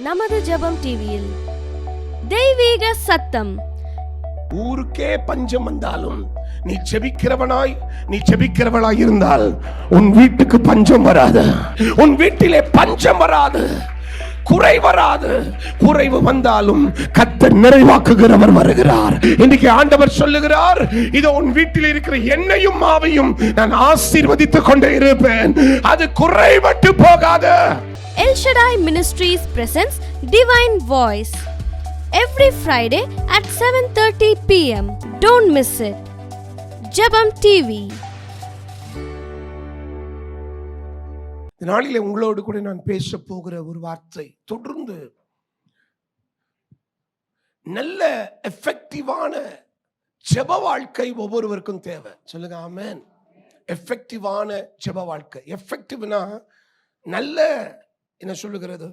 நமது ஜெபம் டிவியில் தெய்வீக சத்தம். ஊருக்கே பஞ்சம் வந்தாலும் நீ ஜெபிக்கிறவளாய் இருந்தால் உன் வீட்டுக்கு பஞ்சம் வராது, உன் வீட்டிலே பஞ்சம் வராது, குறை வராது. குறைவு வந்தாலும் கர்த்தர் நிறைவாக்குகிறவர் வருகிறார். இன்னைக்கு ஆண்டவர் சொல்லுகிறார், இதோ உன் வீட்டில் இருக்கிற எண்ணெயும் மாவையும் நான் ஆசீர்வதித்துக் கொண்டே இருப்பேன், அது குறைபட்டு போகாது. El Shaddai Ministries presents Divine Voice every Friday at 7:30 p.m. Don't miss it. Jabam TV. இந்த நாளிலே உங்களோடு கூட நான் பேச போகிற ஒரு வார்த்தை, தொடர்ந்து நல்ல எஃபெக்டிவான ஜெப வாழ்க்கை ஒவ்வொருவருக்கும் தேவை. சொல்லுங்க ஆமென். எஃபெக்டிவான ஜெப வாழ்க்கை. எஃபெக்டிவ்னா நல்ல, என்ன சொல்லுகிறது,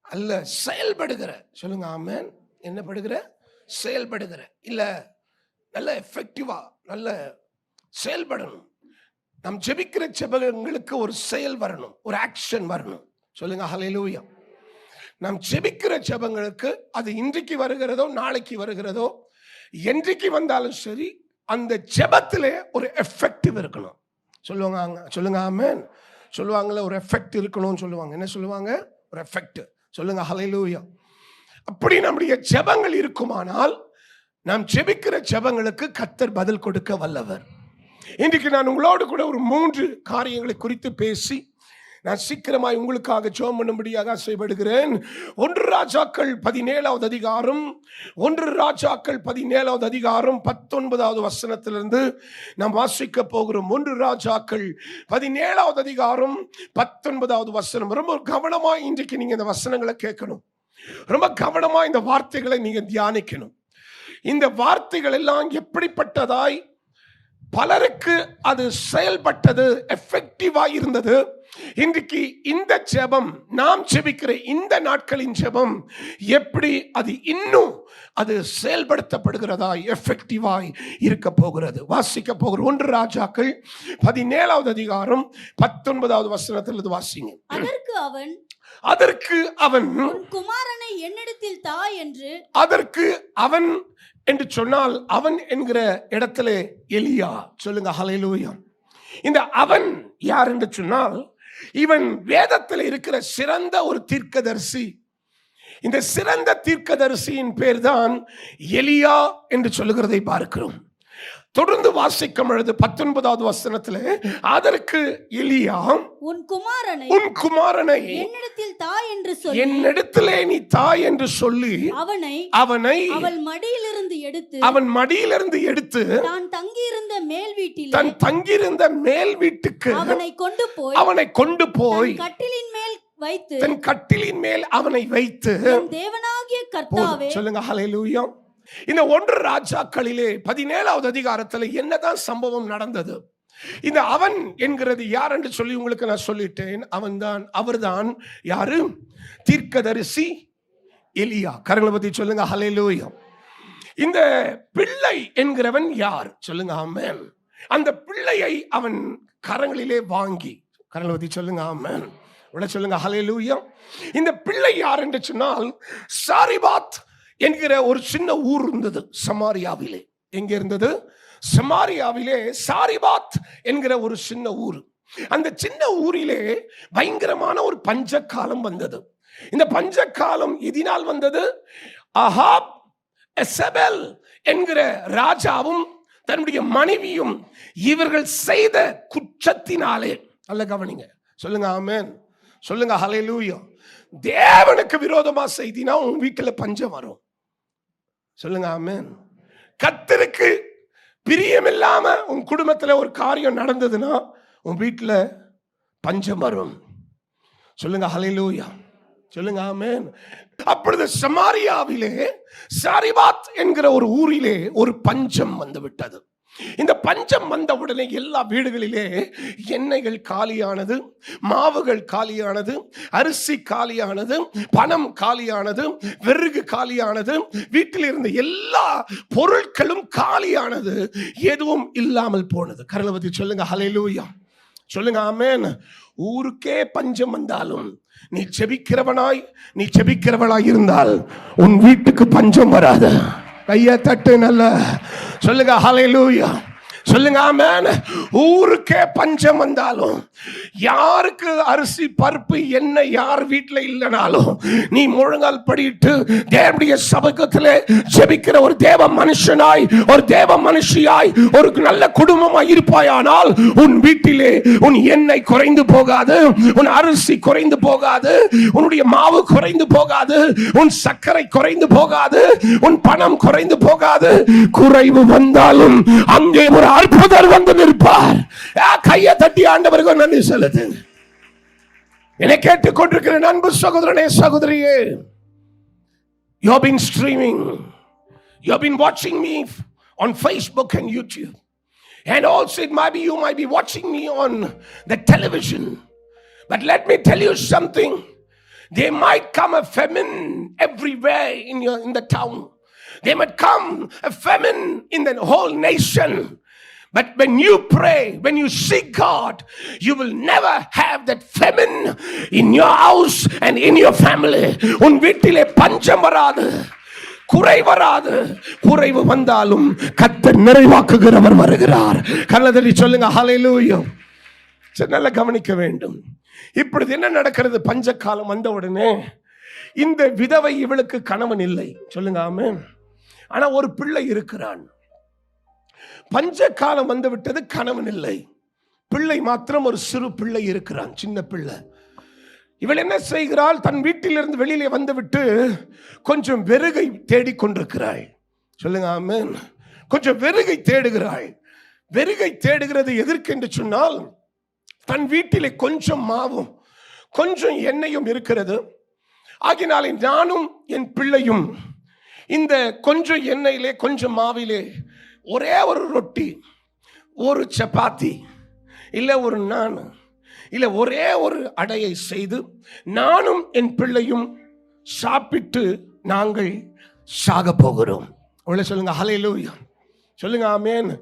அல்ல செயல்படுகிற. சொல்லுங்க ஆமென். என்ன படுகிற? செயல்படுகிற. இல்ல நல்ல எஃபெக்டிவா நல்ல செயல்படணும். நாம் ஜெபிக்கிற ஜெபங்களுக்கு ஒரு செயல் வரணும், ஒரு ஆக்ஷன் வரணும். சொல்லுங்க ஹல்லேலூயா. நாம் ஜெபிக்கிற ஜெபங்களுக்கு அது இன்றைக்கு வருகிறதோ நாளைக்கு வருகிறதோ என்றைக்கு வந்தாலும் சரி, அந்த ஜெபத்திலே ஒரு எஃபெக்டிவ் இருக்கணும். சொல்லுங்க ஆமென். சொல்லுவாங்கல்ல, ஒரு எஃபெக்ட் இருக்கணும்னு சொல்லுவாங்க. என்ன சொல்லுவாங்க? ஒரு எஃபெக்ட். சொல்லுங்க ஹல்லேலூயா. அப்படி நம்முடைய ஜெபங்கள் இருக்குமானால் நாம் ஜெபிக்கிற ஜெபங்களுக்கு கர்த்தர் பதில் கொடுக்க வல்லவர். இன்றைக்கு நான் உங்களோடு கூட ஒரு 3 காரியங்களை குறித்து பேசி நான் சீக்கிரமாய் உங்களுக்காக ஜெபம் பண்ணும்படியாக ஆசைப்படுகிறேன். 1 ராஜாக்கள் 17வது அதிகாரம் 19வது வசனத்திலிருந்து நாம் வாசிக்க போகிறோம். 1 ராஜாக்கள் 17வது அதிகாரம் 19வது வசனம். ரொம்ப கவனமாய் இன்றைக்கு நீங்க இந்த வசனங்களை கேட்கணும். ரொம்ப கவனமா இந்த வார்த்தைகளை நீங்க தியானிக்கணும். இந்த வார்த்தைகள் எல்லாம் எப்படிப்பட்டதாய் பலருக்கு அது செயல்பட்டது, எஃபெக்டிவாய் இருந்தது. இன்றைக்கு இந்த ஜெபம், நாம் ஜெபிக்கிற இந்த நாட்களின் ஜெபம் எப்படி அது இன்னும் அது செயல்படுத்தப்படுகிறதாய், எஃபெக்டிவாய் இருக்க போகிறது. வாசிக்க போகிற 1 ராஜாக்கள் 17வது அதிகாரம் 19வது வசனத்திலிருந்து வாசிங்க. அதற்கு அவன் குமாரனை என்னிடத்தில் தா என்று. அதற்கு அவன் என்று சொன்னால் அவன் என்கிற இடத்துல எலியா. சொல்லுங்க ஹல்லேலூயா. இந்த அவன் யார் என்று சொன்னால், இவன் வேதத்தில் இருக்கிற சிறந்த ஒரு தீர்க்கதரிசி. இந்த சிறந்த தீர்க்கதரிசியின் பேர் தான் எலியா என்று சொல்லுகிறதை பார்க்கிறோம். தொடர்ந்து வாசிக்கும் பொழுது 19வது வசனத்திலே, அதற்கு எலியா உன் குமாரனை என்னிடத்தில் தா என்று சொல்லி, என்னிடத்திலே நீ தா என்று சொல்லி அவனை அவன் மடியிலிருந்து எடுத்து தான் தங்கியிருந்த மேல் வீட்டுக்கு அவனை கொண்டு போய் தன் கட்டிலின் மேல் அவனை வைத்து, தேவனாகிய கர்த்தாவே. சொல்லுங்க ஹல்லேலூயா. இந்த 1 ராஜாக்களிலே 17வது அதிகாரத்தில் என்னதான் சம்பவம் நடந்தது? இந்த அவன் என்கிறது யார் என்று சொல்லி உங்களுக்கு நான் சொல்லிட்டேன். அவர்தான் யாரு? தீர்க்கதரிசி எலியா. கரங்களை பத்தி சொல்லுங்க ஹல்லேலூயா. இந்த பிள்ளை என்கிறவன் யார்? சொல்லுங்க ஆமென். அந்த பிள்ளையை அவன் கரங்களிலே வாங்கி, கரங்களை பத்தி சொல்லுங்க ஆமென். சொல்லுங்க ஹல்லேலூயா. இந்த பிள்ளை யார் என்று சொன்னால், சாரிபாத் என்கிற ஒரு சின்ன ஊர் இருந்தது சமாரியாவிலே. எங்க இருந்தது? சமாரியாவிலே சாரிபாத் என்கிற ஒரு சின்ன ஊர். அந்த சின்ன ஊரிலே பயங்கரமான ஒரு பஞ்சக்காலம் வந்தது. இந்த பஞ்சக்காலம் எதினால் வந்தது? ஆகாப், எசபெல் என்கிற ராஜாவும் தன்னுடைய மனைவியும் இவர்கள் செய்த குற்றத்தினாலே. அல்ல கவனிங்க. சொல்லுங்க ஆமென். சொல்லுங்க ஹல்லேலூயா. தேவனுக்கு விரோதமா செய்தினா உன் வீட்டுல பஞ்சம் வரும். சொல்லுங்க ஆமென். கர்த்தருக்கு பிரியமில்லாம உன் குடும்பத்துல ஒரு காரியம் நடந்ததுன்னா உன் வீட்டுல பஞ்சம் வரும். சொல்லுங்க ஹல்லேலூயா. சொல்லுங்க ஆமென். அப்பொழுது சமாரியாவிலே சாரிபாத் என்கிற ஒரு ஊரிலே ஒரு பஞ்சம் வந்து விட்டது. இந்த பஞ்சம் வந்த உடனே எல்லா வீடுகளிலே எண்ணெய்கள் காலியானது, மாவுகள் காலியானது, அரிசி காலியானது, பணம் காலியானது, விறகு காலியானது, வீட்டில் இருந்த எல்லா பொருட்களும் காலியானது, எதுவும் இல்லாமல் போனது. கரங்களை பத்தி சொல்லுங்க ஹல்லேலூயா. சொல்லுங்க ஆமென். ஊருக்கே பஞ்சம் வந்தாலும் நீ செபிக்கிறவளாய் இருந்தால் உன் வீட்டுக்கு பஞ்சம் வராது. கையை தட்டு நல்ல சொல்லுங்க ஹல்லேலூயா. சொல்லுங்க ஆமென். ஊருக்கே பஞ்சம் வந்தாலும், யாருக்கு அரிசி பருப்பு என்ன யார் வீட்டில் இல்லைனாலும், நீ முழங்கால் படிட்டு தேவனுடைய சபகத்திலே ஜெபிக்கிற ஒரு தேவ மனுஷனாய், ஒரு தேவ மனுஷியாய், ஒரு நல்ல குடும்பமாய் இருப்பாயானால் உன் வீட்டிலே உன் எண்ணெய் குறைந்து போகாது, உன் அரிசி குறைந்து போகாது, உன்னுடைய மாவு குறைந்து போகாது, உன் சர்க்கரை குறைந்து போகாது, உன் பணம் குறைந்து போகாது. குறைவு வந்தாலும் அங்கே ஒரு அற்புதர் வந்து நிற்பார். கையை தட்டி ஆண்டவருக்கு நன்றி செலுத்து. என்னை கேட்டுக் கொண்டிருக்கிற அன்பு சகோதரனே சகோதரியே, you have been streaming, you have been watching me on Facebook and YouTube, and also it might be you might be watching me on the television. But let me tell you something, there might come a famine everywhere in the town. There might come a famine in the whole nation. But when you pray, when you seek God, you will never have that famine in your house and in your family. உன் வீட்டிலே பஞ்சம் வராது, குறை வராது. குறைவு வந்தாலும் கர்த்தர் நிறைவாக்குகிறவர் வருகிறார். கர்த்தரை சொல்லுங்க ஹல்லேலூயா. நல்லா கவனிக்க வேண்டும். இப்பொழுது என்ன நடக்கிறது? பஞ்ச காலம் வந்த உடனே இந்த விதவை, இவளுக்கு கணவன் இல்லை. சொல்லுங்க ஆமென். ஆனா ஒரு பிள்ளை இருக்கிறான். பஞ்ச காலம் வந்து விட்டது, கணவன் இல்லை, பிள்ளை மாத்திரம் ஒரு சிறு பிள்ளை இருக்கிறான், சின்ன பிள்ளை. இவள் என்ன செய்கிறாள்? தன் வீட்டிலிருந்து வெளியிலே வந்துவிட்டு கொஞ்சம் வெறுகை தேடிக்கொண்டிருக்கிறாள். சொல்லுங்க ஆமென். கொஞ்சம் வெறுகை தேடுகிறாள். வெறுகை தேடுகிறது எதற்கு என்று சொன்னால், தன் வீட்டிலே கொஞ்சம் மாவும் கொஞ்சம் எண்ணெயும் இருக்கிறது. ஆகினாலே நானும் என் பிள்ளையும் இந்த கொஞ்சம் எண்ணெயிலே கொஞ்சம் மாவிலே ஒரே ஒரு ரொட்டி, ஒரு சப்பாத்தி, இல்லை ஒரு நான், இல்லை ஒரே ஒரு அடையை செய்து நானும் என் பிள்ளையும் சாப்பிட்டு நாங்கள் சாக போகிறோம். சொல்லுங்க ஹல்லேலூயா. சொல்லுங்க ஆமென்.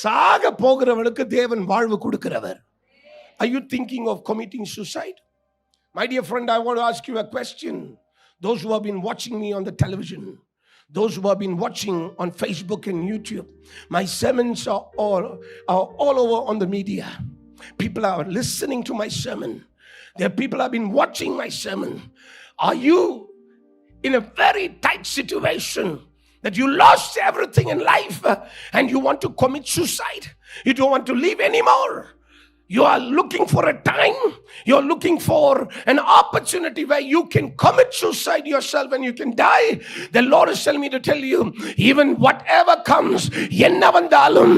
சாக போகிறவனுக்கு தேவன் வாழ்வு கொடுக்கிறவர். Are you thinking of committing suicide? My dear friend, I want to ask you a question. Those who have been watching me on the television, those who have been watching on Facebook and YouTube, my sermons are all over on the media. People are listening to my sermon. There are people who have been watching my sermon. Are you in a very tight situation that you lost everything in life and you want to commit suicide? You don't want to live anymore. You are looking for a time, you're looking for an opportunity where you can commit suicide yourself and you can die. The Lord is telling me to tell you, even whatever comes, enna vandalum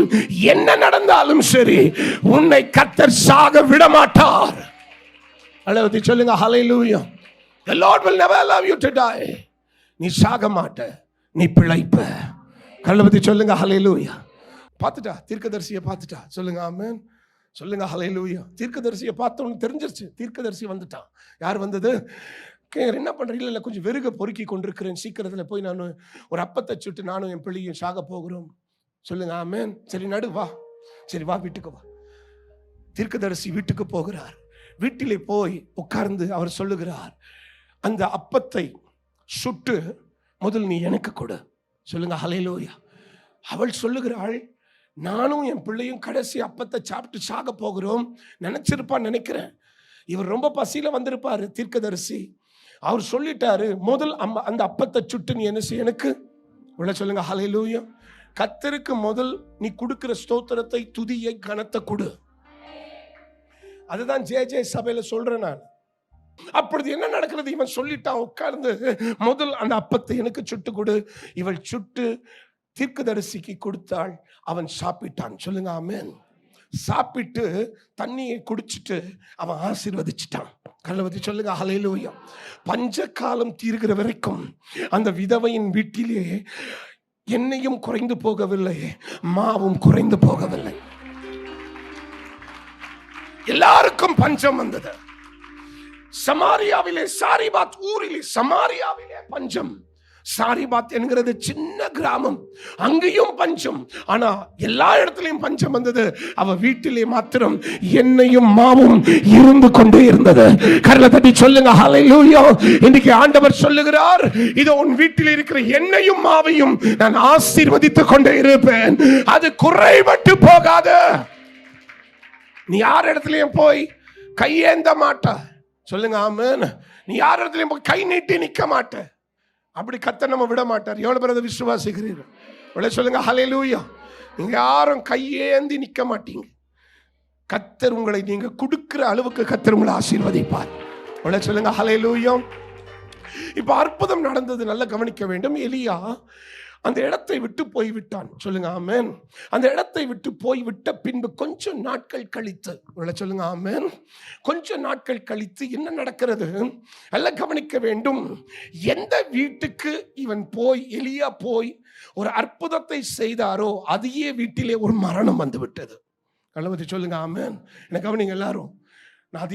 enna nadandalum seri, unnai கர்த்தர் சாக விட மாட்டார். அல்லேலூயா. சொல்லுங்க ஹல்லேலூயா. The Lord will never allow you to die. நீ சாக மாட்ட, நீ பிழைப்ப. கர்த்தர் சொல்லுங்க ஹல்லேலூயா. பார்த்துட்டா, தீர்க்கதரிசியை பார்த்துட்டா. சொல்லுங்க ஆமென். சொல்லுங்க ஹல்லேலூயா. தீர்க்கதரிசியை பார்த்தவனுக்கு தெரிஞ்சிருச்சு, தீர்க்கதரிசி வந்துட்டான். யார் வந்தது? என்ன பண்றீங்க? இல்லை, கொஞ்சம் வெறுக பொறுக்கி கொண்டிருக்கிறேன், சீக்கிரத்தில் போய் நான் ஒரு அப்பத்தை சுட்டு நானும் என் பிள்ளையும் சாக போகிறோம். சொல்லுங்க ஆமென். சரி நடு வா, சரி வா, வீட்டுக்கு வா. தீர்க்கதரிசி வீட்டுக்கு போகிறார். வீட்டிலே போய் உட்கார்ந்து அவர் சொல்லுகிறார், அந்த அப்பத்தை சுட்டு முதல் நீ எனக்கு கொடு. சொல்லுங்க ஹல்லேலூயா. அவள் சொல்லுகிறாள், நானும் என் பிள்ளையும் கடைசி அப்பத்தை சாப்பிட்டு சாக போகிறோம். நினைச்சிருப்பான்னு நினைக்கிறேன். இவர் ரொம்ப பசியில வந்திருப்பாரு தீர்க்கதரிசி. அவர் சொல்லிட்டாரு, முதல் அந்த அப்பத்தை சுட்டு நீ என்ன செய்ய எனக்கு உள்ள. சொல்லுங்க ஹல்லேலூயா. கர்த்தருக்கு முதல் நீ கொடுக்கிற ஸ்தோத்திரத்தை, துதியை, கனத்தை கொடு. அதுதான் ஜே சபையில சொல்றேன் நான். அப்பொழுது என்ன நடக்கிறது? இவன் சொல்லிட்டான், உட்கார்ந்து முதல் அந்த அப்பத்தை எனக்கு சுட்டு கொடு. இவள் சுட்டு தீர்க்கதரிசிக்கு கொடுத்தாள். அவன் சாப்பிட்டான். சொல்லுங்க ஆமென். சாப்பிட்டு தண்ணியை குடிச்சிட்டு அவன் ஆசீர்வதிச்சிட்டான். கர்த்தரை சொல்லுங்க ஹல்லேலூயா. பஞ்ச காலம் தீர்கிற வரைக்கும் அந்த விதவையின் வீட்டிலே எண்ணெயும் குறைந்து போகவில்லை, மாவும் குறைந்து போகவில்லை. எல்லாருக்கும் பஞ்சம் வந்தது. சமாரியாவிலே, சாரிபாத் ஊரிலே, சமாரியாவிலே பஞ்சம். சாரிபாத் என்கிறது சின்ன கிராமம், அங்கேயும் பஞ்சம். ஆனா எல்லா இடத்துலயும் பஞ்சம் வந்தது, அவ வீட்டிலே மாத்திரம் எண்ணெயும் மாவும் இருந்து கொண்டே இருந்தது. கரலை தட்டி சொல்லுங்க ஹல்லேலூயா. இன்னைக்கு ஆண்டவர் சொல்லுகிறார், இதோ உன் வீட்டில் இருக்கிற எண்ணெயும் மாவையும் நான் ஆசீர்வதித்துக் கொண்டே இருப்பேன், அது குறைபட்டு போகாது. நீ யார் இடத்துலயும் போய் கையேந்த மாட்ட. சொல்லுங்க ஆமென். நீ யார் இடத்துலயும் போய் கை நீட்டி நிக்க மாட்ட. அப்படி கர்த்தர் நம்ம விட மாட்டார். எவ்வளவு பேர் அதை விசுவாசிக்கிறீர்கள்? சொல்லுங்க ஹல்லேலூயா. நீங்க யாரும் கையேந்தி நிக்க மாட்டீங்க. கர்த்தர் உங்களை நீங்க கொடுக்கிற அளவுக்கு கர்த்தர் உங்களை ஆசீர்வதிப்பார். சொல்லுங்க ஹல்லேலூயா. இப்ப அற்புதம் நடந்தது, நல்லா கவனிக்க வேண்டும். எலியா அந்த இடத்தை விட்டு போய்விட்டான். சொல்லுங்க ஆமென். அந்த இடத்தை விட்டு போய்விட்ட பின்பு கொஞ்சம் நாட்கள் கழித்து, சொல்லுங்க ஆமென், கொஞ்சம் நாட்கள் கழித்து என்ன நடக்கிறது நல்லா கவனிக்க வேண்டும். எந்த வீட்டுக்கு இவன் போய், எலியா போய் ஒரு அற்புதத்தை செய்தாரோ அதையே வீட்டிலே ஒரு மரணம் வந்து விட்டது. கள்ளவதி சொல்லுங்க ஆமென். என்ன கவனிங்க எல்லாரும். நான்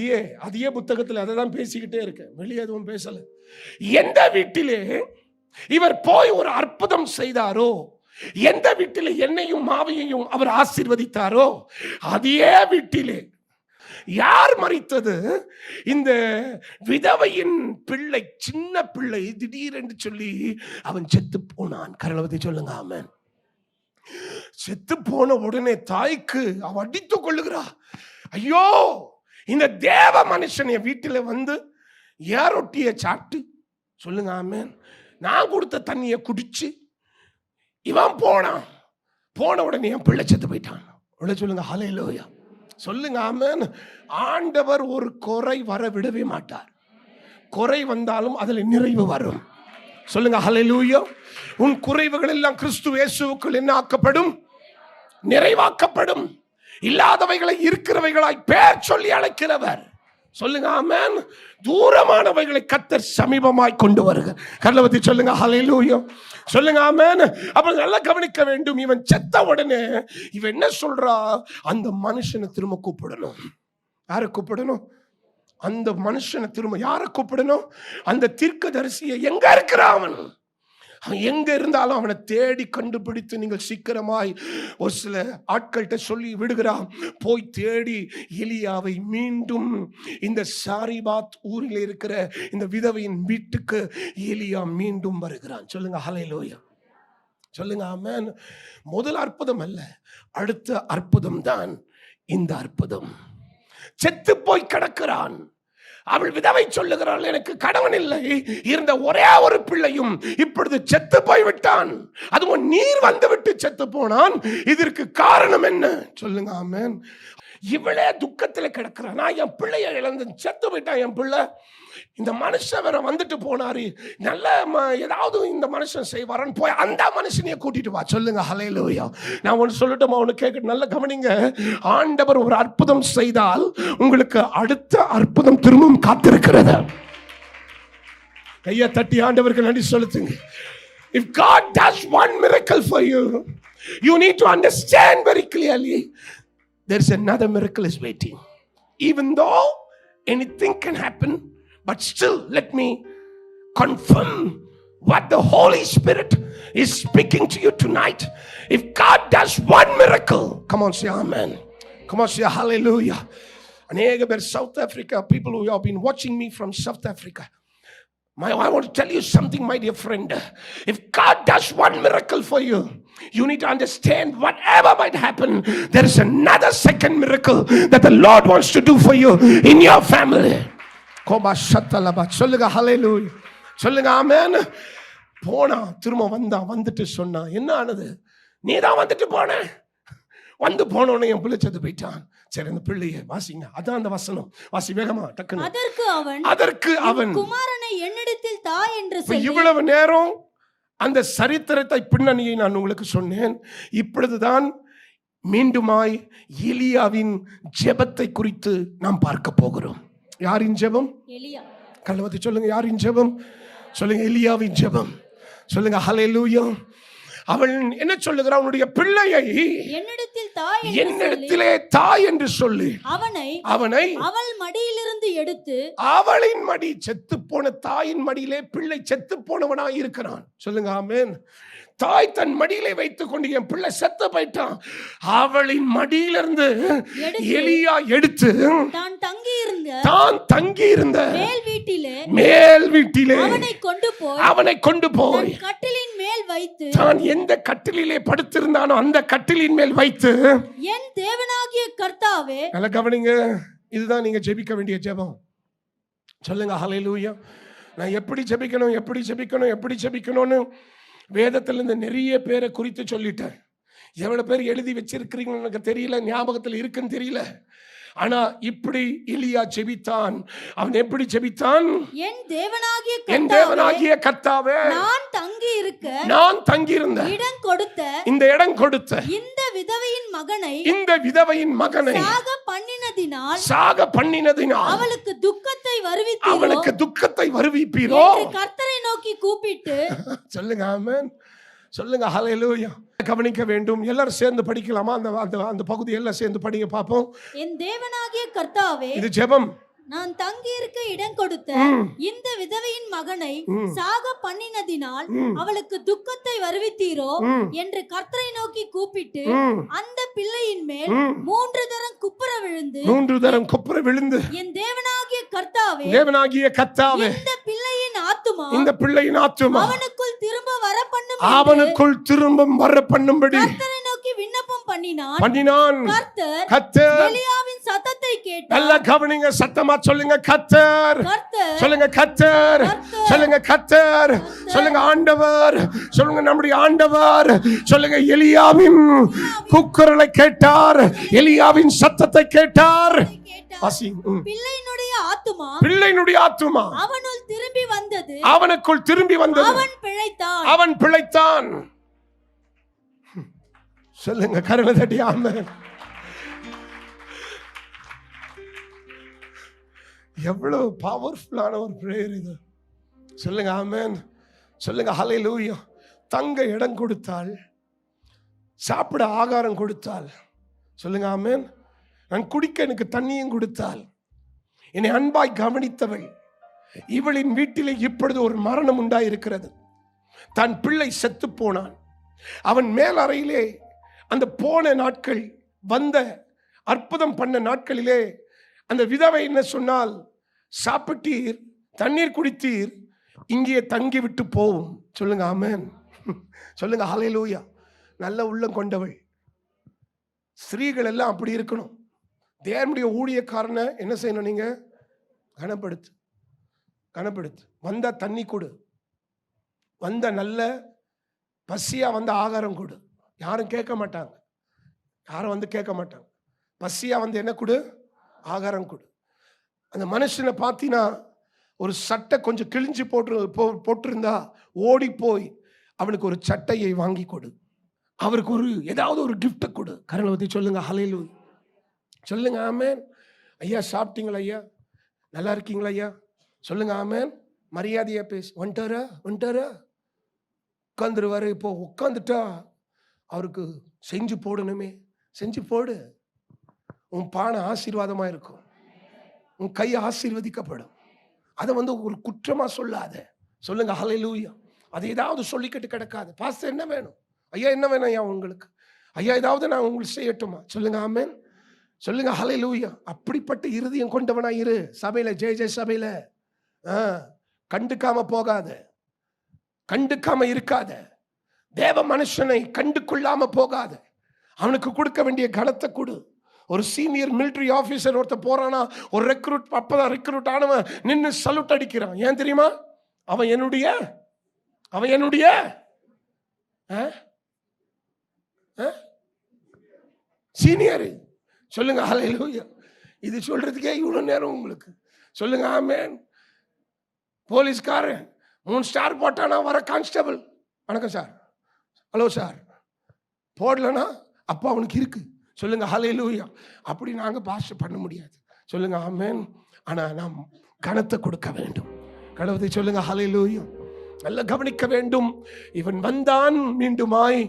அதையே புத்தகத்தில் அதை தான் பேசிக்கிட்டே இருக்கேன், வெளியே எதுவும் பேசல. எந்த வீட்டிலே இவர் போய் ஒரு அற்புதம் செய்தாரோ, எந்த வீட்டிலே எண்ணெயும் மாவையையும் அவர் ஆசீர்வதித்தாரோ அதே வீட்டிலே யார் மரித்தது? இந்த விதவையின் பிள்ளை, சின்ன பிள்ளை திடீரென்று சொல்லி அவன் செத்து போனான். கரளவதி சொல்லுங்க ஆமென். செத்து போன உடனே தாய்க்கு அவ அடித்துக் கொள்ளுகிறா. ஐயோ, இந்த தேவ மனுஷன் என் வீட்டில வந்து ஏன் ரொட்டியை சாப்பிட்டு, சொல்லுங்க ஆமென், நான் கொடுத்த தண்ணியை குடிச்சு இவன் போனான். போன உடனே என் பிள்ளை செத்து போயிட்டான். சொல்லுங்க ஹல்லேலூயா. சொல்லுங்க ஆமென். ஆண்டவர் ஒரு குறை வர விடவே மாட்டார். குறை வந்தாலும் அதில் நிறைவு வரும். சொல்லுங்க ஹல்லேலூயா. உன் குறைவுகள் எல்லாம் கிறிஸ்து இயேசுவுக்குள் என்ன ஆக்கப்படும்? நிறைவாக்கப்படும். இல்லாதவைகளை இருக்கிறவைகளாய் பெயர் சொல்லி அழைக்கிறவர். சொல்லுங்க ஆமென். தூரமானவைகளை கர்த்தர் சமீபமாய் கொண்டு வருகிறார். கர்லவதி சொல்லுங்க ஹல்லேலூயா. சொல்லுங்க ஆமென். அப்ப நல்லா கவனிக்க வேண்டும். இவன் செத்த உடனே இவன் என்ன சொல்றா? அந்த மனுஷனை திரும்ப கூப்பிடணும். யாரை கூப்பிடணும்? அந்த மனுஷனை திரும்ப யாரை கூப்பிடணும்? அந்த தீர்க்கதரிசியை. எங்க இருக்கிறான் அவன்? எங்க இருந்தாலும் அவனை தேடி கண்டுபிடித்து நீங்கள் சீக்கிரமாய் ஒரு சில ஆட்கள்கிட்ட சொல்லி விடுகிறான். போய் தேடி எலியாவை மீண்டும் இந்த சாரிபாத் ஊரில் இருக்கிற இந்த விதவையின் வீட்டுக்கு எலியா மீண்டும் வருகிறான். சொல்லுங்க ஹல்லேலூயா. சொல்லுங்க ஆமென். முதல் அற்புதம் அல்ல, அடுத்த அற்புதம் தான் இந்த அற்புதம். செத்து போய் கிடக்கிறான். அவள் விதவை சொல்லுகிறாள், எனக்கு கணவன் இல்லை, இருந்த ஒரே ஒரு பிள்ளையும் இப்பொழுது செத்து போய் விட்டான், அதுவும் நீர் வந்து விட்டு செத்து போனான். இதற்கு காரணம் என்ன? சொல்லுங்க ஆமென். இவளே துக்கத்துல கிடக்கிறான். நான் என் பிள்ளைய இழந்து செத்து போயிட்டான் என் பிள்ளை. இந்த மனுஷன் வேற வந்துட்டு போனாரு, நல்ல ஏதாவது இந்த மனுஷன் செய்வாரன்னு போய் அந்த மனுஷனையே கூட்டிட்டு வா. சொல்லுங்க ஹல்லேலூயா. நான் ஒன்று சொல்லட்டுமா? ஒன்று கேட்க நல்ல கவனிங்க. ஆண்டவர் ஒரு அற்புதம் செய்தால் உங்களுக்கு அடுத்த அற்புதம் திரும்பவும் காத்திருக்கிறது. கையை தட்டி ஆண்டவருக்கு நன்றி செலுத்துங்க. If God does one miracle for you, you need to understand very clearly there's another miracle is waiting. Even though anything can happen, but still let me confirm what the Holy Spirit is speaking to you tonight. If God does one miracle, come on, say amen. Come on, say hallelujah. Anega ber South Africa, people who have been watching me from South Africa, I want to tell you something, my dear friend. If God does one miracle for you, you need to understand whatever might happen, there is another second miracle that the Lord wants to do for you in your family. சொல்லுங்க ஹல்லேலூயா. சொல்லுங்க ஆமென். போனா திரும்ப வந்தா, வந்துட்டு சொன்னா என்ன ஆனது? நீ தான் வந்துட்டு போன. வந்து போனோன்னு என் பிள்ளை செத்து போயிட்டான். சரி, அந்த பிள்ளைய வாசிங்க. அதான் அந்த வசனம். வாசி வேகமா டக்குன்னு. அதற்கு அவன் குமாரனை என்னிடத்தில் தா என்று சொல்லி. இவ்வளவு நேரம் அந்த சரித்திரத்தை பின்னணியை நான் உங்களுக்கு சொன்னேன். இப்பொழுதுதான் மீண்டுமாய் எலியாவின் ஜெபத்தை குறித்து நாம் பார்க்க போகிறோம். யாரின் ஜெபம்? எலியா. கல்லவதி சொல்லுங்க, யாரின் ஜெபம்? சொல்லுங்க, எலியாவின் ஜெபம். சொல்லுங்க ஹல்லேலூயா. அவள் என்ன சொல்லுகிறாள்? அவனுடைய பிள்ளையை என்னிடத்தில் தா என்று சொல்லி என்னிடத்திலே தாய் என்று சொல்லி அவனை அவள் மடியிலிருந்து எடுத்து, அவளின் மடி, செத்து போன தாயின் மடியிலே பிள்ளை செத்து போனவனாய் இருக்கிறான். சொல்லுங்க ஆமென். தாய் தன் மடியிலே வைத்துக் கொண்டு என் பிள்ளை செத்து போயிட்டான். அவளின் மடியிலிருந்து எலியா எடுத்து தான் தங்கி இருந்த மேல் வீட்டிலே அவனை கொண்டு போய் கட்டிலின் மேல் வைத்து, தான் எந்த கட்டிலே படுத்திருந்தானோ அந்த கட்டிலின் மேல் வைத்து, என் தேவனாகிய கர்த்தாவே. நல்ல கவனிங்க, இதுதான் நீங்க ஜெபிக்க வேண்டிய ஜெபம். சொல்லுங்க ஹல்லேலூயா. நான் எப்படி ஜெபிக்கணும்னு வேதத்திலிருந்து நிறைய பேரை குறித்து சொல்லிட்டேன். எவ்வளவு பேர் எழுதி வச்சிருக்கிறீங்கன்னு எனக்கு தெரியல, ஞாபகத்தில் இருக்குன்னு தெரியல. ஆனா இப்படி எலியா ஜெபித்தான். அவன் எப்படி ஜெபித்தான்? என் தேவனாகிய கர்த்தாவே, நான் தங்கி இருந்த இந்த இடம் கொடுத்த இந்த விதவையின் மகனை சாக பண்ணினதினால் அவளுக்கு துக்கத்தை வருவிப்பீரோ கர்த்தரை நோக்கி கூப்பிட்டு. சொல்லுங்க ஆமென், சொல்லுங்க ஹல்லேலூயா. கவனிக்க வேண்டும். எல்லாரும் சேர்ந்து படிக்கலாமா? அந்த பகுதி எல்லாம் சேர்ந்து படிங்க பாப்போம். என் தேவனாகிய கர்த்தாவே, இது ஜெபம். நான் தங்கி இருக்க இடம் கொடுத்த இந்த விதவையின் மகனை சாக பண்ணினதினால் அவளுக்கு துக்கத்தை வருவித்தீரோ என்று கர்த்தரை நோக்கி கூப்பிட்டு, அந்த பிள்ளையின் மேல் 3 தரம் குப்புற விழுந்து என் தேவனாகிய கர்த்தாவே, இந்த பிள்ளையின் ஆத்துமா அவனுக்குள் திரும்ப வர பண்ணும்படி கர்த்தரை நோக்கி விண்ணப்பம் பண்ணினான். கர்த்தர் எலியாவின் சத்தத்தை கேட்டார். நல்லா கவனிங்க, சத்தமா சொல்லுங்க கர்த்தர், சொல்லுங்க கர்த்தர், சொல்லுங்க கர்த்தர், சொல்லுங்க ஆண்டவர், சொல்லுங்க நம்முடைய ஆண்டவர், சொல்லுங்க எலியாவின் கூக்குரலை கேட்டார், எலியாவின் சத்தத்தை கேட்டார். பிள்ளையினுடைய ஆத்துமா அவனுக்குள் திரும்பி வந்தது. அவன் பிழைத்தான். சொல்லுங்க கரங்களை தட்டி ஆமென். எவ்வளவு பவர்ஃபுல்லான ஒரு பிரேயர் இது. சொல்லுங்க ஆமென், சொல்லுங்க ஹல்லேலூயா. தங்க இடம் கொடுத்தாள், சாப்பிட ஆகாரம் கொடுத்தாள். சொல்லுங்க ஆமென். நான் குடிக்க எனக்கு தண்ணியும் கொடுத்தாள். என்னை அன்பாய் கவனித்தவள். இவளின் வீட்டிலே இப்பொழுது ஒரு மரணம் உண்டாயிருக்கிறது. தன் பிள்ளை செத்து போனான். அவன் மேல் அறையிலே அந்த போன நாட்கள், வந்த அற்புதம் பண்ண நாட்களிலே அந்த விதவை என்ன சொன்னால், சாப்பிட்டீர், தண்ணீர் குடித்தீர், இங்கே தங்கி விட்டு போவும். சொல்லுங்க ஆமென், சொல்லுங்க ஹல்லேலூயா. நல்ல உள்ளம் கொண்டவள். ஸ்திரீகள் எல்லாம் அப்படி இருக்கணும். தேவனுடைய ஊழியக்காரனை என்ன செய்யணும்? நீங்க கனப்படுத்து. வந்த தண்ணி கொடு, வந்த நல்ல பசியா வந்த ஆகாரம் கொடு. யாரும் கேட்க மாட்டாங்க, பசியா வந்து என்ன கொடு? ஆகாரம் கொடு. அந்த மனுஷனை பார்த்தீங்கன்னா ஒரு சட்டை கொஞ்சம் கிழிஞ்சு போட்டிருந்தா ஓடி போய் அவனுக்கு ஒரு சட்டையை வாங்கி கொடு. அவருக்கு ஏதாவது ஒரு கிஃப்ட் கொடு. கரங்களை பற்றி சொல்லுங்க ஹல்லேலூயா. சொல்லுங்க ஆமென். ஐயா சாப்பிட்டீங்களா? ஐயா நல்லா இருக்கீங்களா? ஐயா சொல்லுங்க ஆமென். மரியாதையா பேசு. வந்துட்டாரா உட்காந்துருவாரு. இப்போ உட்காந்துட்டா அவருக்கு செஞ்சு போடணுமே, செஞ்சு போடு. உன் பானை ஆசீர்வாதமா இருக்கும், உன் கை ஆசீர்வதிக்கப்படும். அதை ஒரு குற்றமா சொல்லாத. சொல்லுங்க ஹல்லேலூயா. அது ஏதாவது சொல்லிக்கிட்டு கிடக்காது. பாஸ்டர் என்ன வேணும்? ஐயா என்ன வேணும்? ஐயா உங்களுக்கு ஐயா ஏதாவது நான் உங்களுக்கு செய்யட்டுமா? சொல்லுங்க ஆமென், சொல்லுங்க ஹல்லேலூயா. அப்படிப்பட்ட இருதயம் கொண்டவனா இரு. சபையில ஜெய சபையில கண்டுக்காம போகாத, கண்டுக்காம இருக்காத. தேவ மனுஷனை கண்டு கொள்ளாம போகாத. அவனுக்கு கொடுக்க வேண்டிய கனத்தை கொடு. ஒரு சீனியர் மிலிட்டரி ஆபீசர் ஒருத்தர் போறானா, ஒரு ரெக்ரூட், அப்பதான் ரெக்ரூட் ஆனவன் நின்று சல்யூட் அடிக்கிறான். ஏன் தெரியுமா? அவன் என்னுடைய சீனியர். சொல்லுங்க ஹல்லேலூயா. இது சொல்றதுக்கே இவ்வளவு நேரம் உங்களுக்கு. சொல்லுங்க ஆமென். போலீஸ்காரன் 3 ஸ்டார் போட்டானா வர கான்ஸ்டபிள், வணக்கம் சார், ஹலோ சார் போடலனா அப்போ அவனுக்கு இருக்கு. சொல்லுங்க ஹல்லேலூயா. அப்படி நாங்க பாஸ்டர் பண்ண முடியாது. சொல்லுங்க ஆமென். ஆனா நாம் கனத்தை கொடுக்க வேண்டும். கடவுளை சொல்லுங்க ஹல்லேலூயா. நல்ல கவனிக்க வேண்டும். இவன் வந்தான் மீண்டுமாய்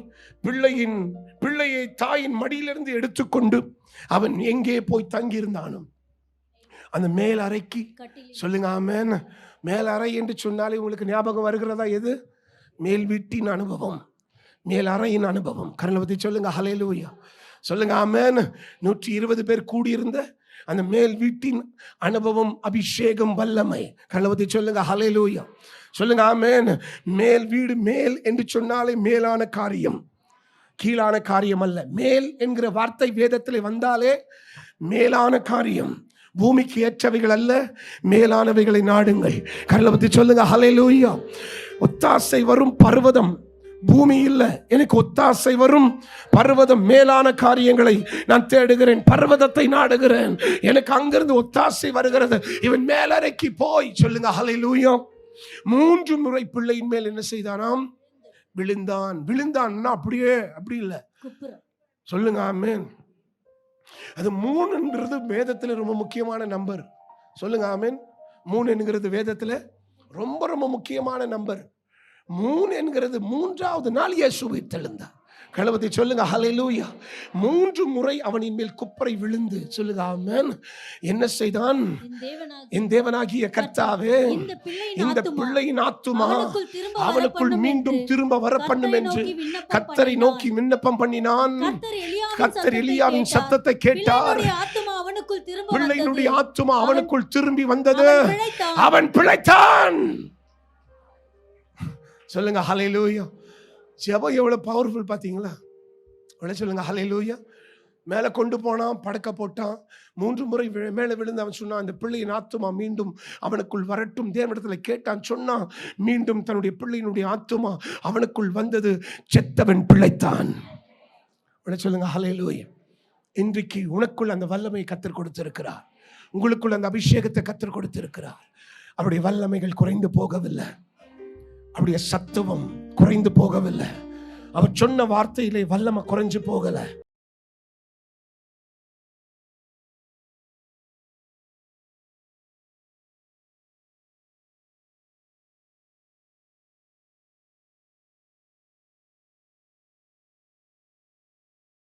பிள்ளையை தாயின் மடியிலிருந்து எடுத்துக்கொண்டு அவன் எங்கே போய் தங்கியிருந்தானும் அந்த மேல் அறைக்கு. சொல்லுங்க ஆமென். மேல் அறை என்று சொன்னாலே உங்களுக்கு ஞாபகம் வருகிறதா? எது? மேல் வீட்டின் அனுபவம், மேல் அறையின் அனுபவம். கர்ணவதி சொல்லுங்க ஹல்லேலூயா. சொல்லுங்க ஆமென். 120 பேர் கூடியிருந்த அந்த மேல் வீட்டின் அனுபவம், அபிஷேகம், வல்லமை. கர்ணவதி சொல்லுங்க ஹல்லேலூயா. சொல்லுங்க ஆமென். மேல் வீடு, மேல் என்று சொன்னாலே மேலான காரியம், கீழான காரியம் அல்ல. மேல் என்கிற வார்த்தை வேதத்தில் வந்தாலே மேலான காரியம். பூமிக்கு ஏற்றவைகள் அல்ல, மேலானவைகளை நாடுங்கள். கர்ணவதி சொல்லுங்க ஹல்லேலூயா. ஒத்தாசை வரும் பர்வதம் பூமி இல்ல, எனக்கு ஒத்தாசை வரும் பர்வதம். மேலான காரியங்களை நான் தேடுகிறேன், பர்வதத்தை நாடுகிறேன், எனக்கு அங்கிருந்து ஒத்தாசை வருகிறது. இவன் மேலறைக்கு போய் சொல்லுங்க ஹல்லேலூயா. 3 முறை பிள்ளையின் மேல் என்ன செய்தானாம்? விழுந்தான். விழுந்தான்னா அப்படியே அப்படி இல்ல, சொல்லுங்க ஆமென். அது 3ன்றது வேதத்துல ரொம்ப முக்கியமான நம்பர். சொல்லுங்க ஆமென். 3 என்கிறது வேதத்துல ரொம்ப ரொம்ப முக்கியமான நம்பர். 3 என்கிறது 3வது நாள் இயேசு உயிர்த்தெழுந்தார். கலவத்தை சொல்லுங்க ஹல்லேலூயா. 3 முறை அவனின் மேல் குப்பரை விழுந்து சொல்லுங்க ஆமென். என்ன செய்தான்? என் தேவனாகிய கர்த்தாவே, இந்த பிள்ளையின் ஆத்துமா அவனுக்குள் மீண்டும் திரும்ப வர பண்ணும் என்று கர்த்தரை நோக்கி விண்ணப்பம் பண்ணினான். கர்த்தர் எலியாவின் சத்தத்தை கேட்டார். பிள்ளையினுடைய ஆத்துமா அவனுக்குள் திரும்பி வந்தது. அவன் பிழைத்தான். சொல்லுங்க ஹல்லேலூயா. ஜெபம் எவ்வளவு பவர்ஃபுல் பாத்தீங்களா? சொல்லுங்க ஹல்லேலூயா. மேல கொண்டு போனான், படுக்க போட்டான். 3 முறை மேல விழுந்து அவன் சொன்னான், அந்த பிள்ளையின் ஆத்துமா மீண்டும் அவனுக்குள் வரட்டும். தேவனிடத்துல கேட்டான், சொன்னான். மீண்டும் தன்னுடைய பிள்ளையினுடைய ஆத்துமா அவனுக்குள் வந்தது. செத்தவன் பிழைத்தான். சொல்லுங்க ஹல்லேலூயா. இன்றைக்கு உனக்குள் அந்த வல்லமையை கர்த்தர் கொடுத்திருக்கிறார். உங்களுக்குள் அந்த அபிஷேகத்தை கர்த்தர் கொடுத்திருக்கிறார். அவருடைய வல்லமைகள் குறைந்து போகவில்லை, அவருடைய சத்துவம் குறைந்து போகவில்லை. அவர் சொன்ன வார்த்தையிலே வல்லமை குறைஞ்சு போகல.